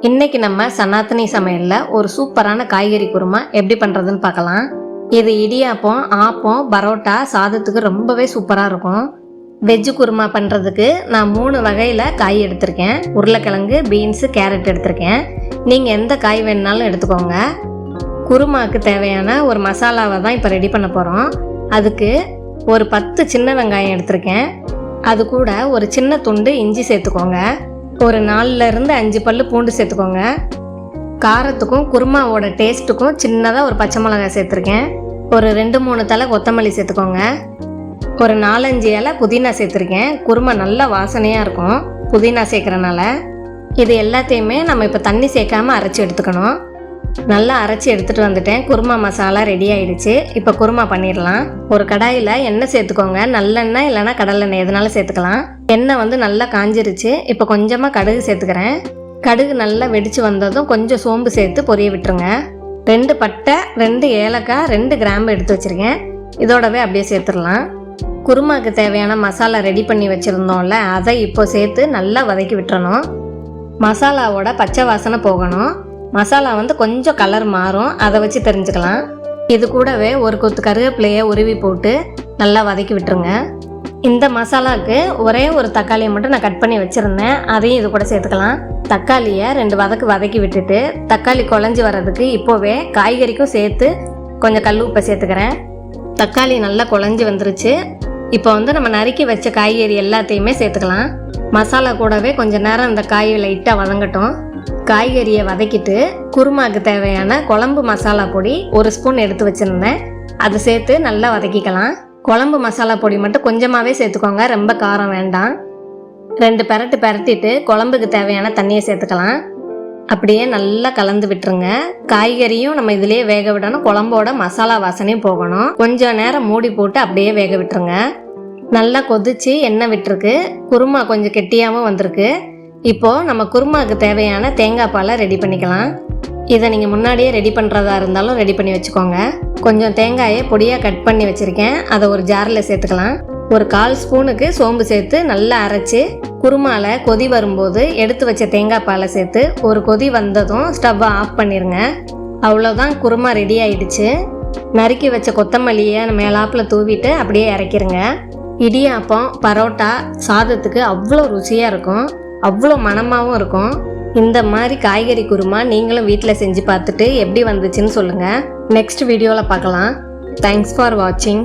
இன்னைக்கு நம்ம சனாத்தனி சமையல்ல ஒரு சூப்பரான காய்கறி குருமா எப்படி பண்றதுன்னு பார்க்கலாம். இது இடியாப்பம், ஆப்பம், பரோட்டா, சாதத்துக்கு ரொம்பவே சூப்பரா இருக்கும். வெஜ்ஜு குருமா பண்றதுக்கு நான் 3 வகையில காய் எடுத்திருக்கேன். உருளைக்கிழங்கு, பீன்ஸ், கேரட் எடுத்திருக்கேன். நீங்க எந்த காய் வேணுனாலும் எடுத்துக்கோங்க. குருமாவுக்கு தேவையான ஒரு மசாலாவை தான் இப்போ ரெடி பண்ண போறோம். அதுக்கு ஒரு 10 சின்ன வெங்காயம் எடுத்திருக்கேன். அது கூட ஒரு சின்ன துண்டு இஞ்சி சேர்த்துக்கோங்க. ஒரு 4லேருந்து 5 பல்லு பூண்டு சேர்த்துக்கோங்க. காரத்துக்கும் குருமாவோட டேஸ்ட்டுக்கும் சின்னதாக ஒரு பச்சை மிளகாய் சேர்த்துருக்கேன். ஒரு 2-3 தலை கொத்தமல்லி சேர்த்துக்கோங்க. ஒரு 4-5 இலை புதினா சேர்த்துருக்கேன். குருமா நல்லா வாசனையாக இருக்கும் புதினா சேர்க்குறனால. இது எல்லாத்தையுமே நம்ம இப்போ தண்ணி சேர்க்காமல் அரைச்சி எடுத்துக்கணும். நல்லா அரைச்சி எடுத்துகிட்டு வந்துட்டேன். குருமா மசாலா ரெடி ஆகிடுச்சு. இப்போ குருமா பண்ணிடலாம். ஒரு கடாயில் எண்ணெய் சேர்த்துக்கோங்க. நல்லெண்ணெய் இல்லைனா கடலெண்ணெய் எதுனாலும் சேர்த்துக்கலாம். எண்ணெய் நல்லா காஞ்சிருச்சு. இப்போ கொஞ்சமாக கடுகு சேர்த்துக்கிறேன். கடுகு நல்லா வெடித்து வந்ததும் கொஞ்சம் சோம்பு சேர்த்து பொரிய விட்டுருங்க. 2 பட்டை, 2 ஏலக்காய், 2 கிராம்பு எடுத்து வச்சுருக்கேன். இதோடவே அப்படியே சேர்த்துடலாம். குருமாவுக்கு தேவையான மசாலா ரெடி பண்ணி வச்சுருந்தோம்ல, அதை இப்போ சேர்த்து நல்லா வதக்கி விட்டுறணும். மசாலாவோட பச்சை வாசனை போகணும். மசாலா கொஞ்சம் கலர் மாறும், அதை வச்சு தெரிஞ்சுக்கலாம். இது கூடவே ஒரு கொத்து கருவேப்பிலையை உருவி போட்டு நல்லா வதக்கி விட்டுருங்க. இந்த மசாலாவுக்கு ஒரே ஒரு தக்காளியை மட்டும் நான் கட் பண்ணி வச்சுருந்தேன். அதையும் இது கூட சேர்த்துக்கலாம். தக்காளியை 2 வதக்கி விட்டுட்டு தக்காளி குழஞ்சி வர்றதுக்கு இப்போவே காய்கறிக்கும் சேர்த்து கொஞ்சம் கல் உப்பை சேர்த்துக்கிறேன். தக்காளி நல்லா குழஞ்சி வந்துருச்சு. இப்போ நம்ம நறுக்கி வச்ச காய்கறி எல்லாத்தையுமே சேர்த்துக்கலாம். மசாலா கூடவே கொஞ்சம் நேரம் இந்த காய் லைட்டாக வதங்கட்டும். காய்கறியை வதக்கிட்டு குருமாவுக்கு தேவையான குழம்பு மசாலா பொடி 1 ஸ்பூன் எடுத்து வச்சுருந்தேன். அதை சேர்த்து நல்லா வதக்கிக்கலாம். குழம்பு மசாலா பொடி மட்டும் கொஞ்சமாகவே சேர்த்துக்கோங்க, ரொம்ப காரம் வேண்டாம். 2 பெரட்டிட்டு குழம்புக்கு தேவையான தண்ணியை சேர்த்துக்கலாம். அப்படியே நல்லா கலந்து விட்டுருங்க. காய்கறியும் நம்ம இதிலேயே வேக விடணும். குழம்போட மசாலா வாசனையும் போகணும். கொஞ்சம் நேரம் மூடி போட்டு அப்படியே வேக விட்டுருங்க. நல்லா கொதிச்சு எண்ணெய் விட்டுருக்கு. குருமா கொஞ்சம் கெட்டியாகவும் வந்திருக்கு. இப்போது நம்ம குருமாவுக்கு தேவையான தேங்காய் பாலை ரெடி பண்ணிக்கலாம். இதை நீங்கள் முன்னாடியே ரெடி பண்ணுறதா இருந்தாலும் ரெடி பண்ணி வச்சுக்கோங்க. கொஞ்சம் தேங்காயை பொடியாக கட் பண்ணி வச்சுருக்கேன். அதை ஒரு ஜாரில் சேர்த்துக்கலாம். ஒரு 1/4 ஸ்பூனுக்கு சோம்பு சேர்த்து நல்லா அரைச்சி குருமாவில் கொதி வரும்போது எடுத்து வச்ச தேங்காய் பாலை சேர்த்து ஒரு கொதி வந்ததும் ஸ்டவ்வை ஆஃப் பண்ணிடுங்க. அவ்வளோதான், குருமா ரெடி ஆயிடுச்சு. நறுக்கி வச்ச கொத்தமல்லியை மேலாப்பில் தூவிட்டு அப்படியே இறக்கிருங்க. இடியாப்பம், பரோட்டா, சாதத்துக்கு அவ்வளோ ருசியாக இருக்கும், அவ்வளோ மணமாகவும் இருக்கும். இந்த மாதிரி காய்கறி குருமா நீங்களும் வீட்டில் செஞ்சு பார்த்துட்டு எப்படி வந்துச்சுன்னு சொல்லுங்கள். நெக்ஸ்ட் வீடியோவில் பார்க்கலாம். தேங்க்ஸ் ஃபார் வாட்சிங்.